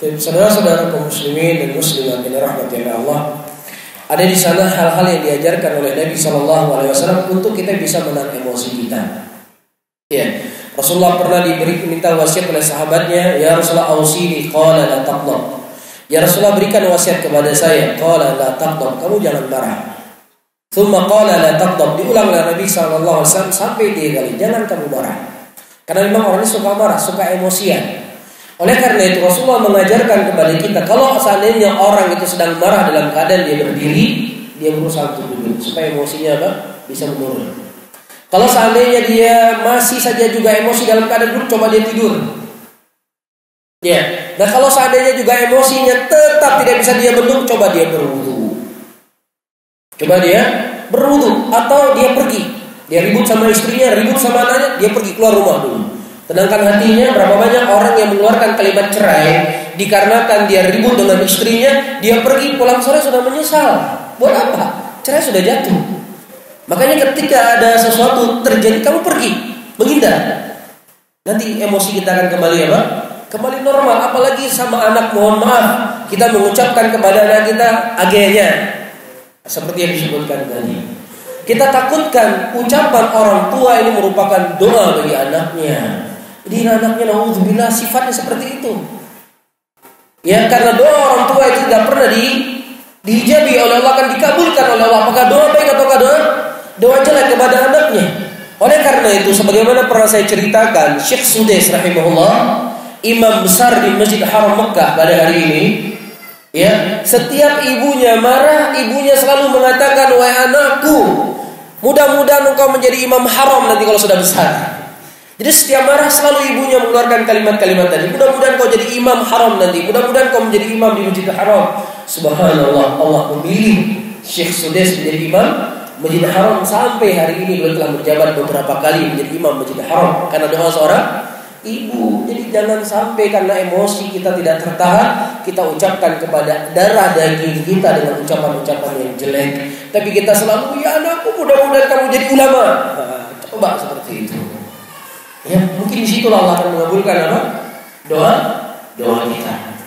Saudara-saudara kaum muslimin dan muslimat yang dirahmati oleh Allah, ada di sana hal-hal yang diajarkan oleh Nabi SAW untuk kita bisa menahan emosi kita. Ya, Rasulullah pernah minta wasiat oleh sahabatnya, ya Rasulullah ausini, qala la taghdab. Ya Rasulullah berikan wasiat kepada saya, qala la taghdab, kamu jangan marah. Tsumma qala la taghdab, diulang oleh Nabi SAW sampai 3 kali, jangan kamu marah. Karena memang orang ini suka marah, suka emosian. Oleh karena itu Rasulullah mengajarkan kepada kita, kalau seandainya orang itu sedang marah dalam keadaan dia berdiri, dia berusaha untuk duduk supaya emosinya bisa menurun. Kalau seandainya dia masih saja juga emosi dalam keadaan duduk, coba dia tidur. Ya. Nah kalau seandainya juga emosinya tetap tidak bisa dia bendung, coba dia berwudu. Coba dia berwudu atau dia pergi. Dia ribut sama istrinya, ribut sama anaknya, dia pergi keluar rumah dulu. Tenangkan hatinya. Berapa banyak orang yang mengeluarkan kalimat cerai dikarenakan dia ribut dengan istrinya, dia pergi pulang sore sudah menyesal. Buat apa? Cerai sudah jatuh. Makanya ketika ada sesuatu terjadi, kamu pergi, menghindar. Nanti emosi kita akan kembali kembali normal. Apalagi sama anak, mohon maaf, kita mengucapkan kepada anak kita agenya, seperti yang disebutkan tadi. Kita takutkan ucapan orang tua ini merupakan doa bagi anaknya. Jadi anaknya naudzubillah sifatnya seperti itu. Ya, karena doa orang tua itu tidak pernah dihijabi oleh Allah, akan dikabulkan oleh Allah. Apakah doa baik ataukah doa jelek kepada anaknya. Oleh karena itu, sebagaimana pernah saya ceritakan, Syekh Sudais rahimahullah, imam besar di Masjid Haram Mekah pada hari ini, ya, setiap ibunya marah, ibunya selalu mengatakan, wahai anakku, mudah-mudahan engkau menjadi imam haram nanti kalau sudah besar. Jadi setiap marah selalu ibunya mengeluarkan kalimat-kalimat tadi. Mudah-mudahan kau jadi imam haram nanti. Mudah-mudahan kau menjadi imam di Masjid Haram. Subhanallah, Allah memilih Syekh Sudais menjadi imam Masjid Haram. Sampai hari ini beliau telah berjabat beberapa kali menjadi imam Masjid Haram karena doa seorang ibu. Jadi jangan sampai karena emosi kita tidak tertahan, kita ucapkan kepada darah daging kita dengan ucapan-ucapan yang jelek. Tapi kita selalu, ya anakku, mudah-mudahan kamu jadi ulama. Coba seperti itu. Ya, mungkin disitulah Allah akan mengabulkan doa kita.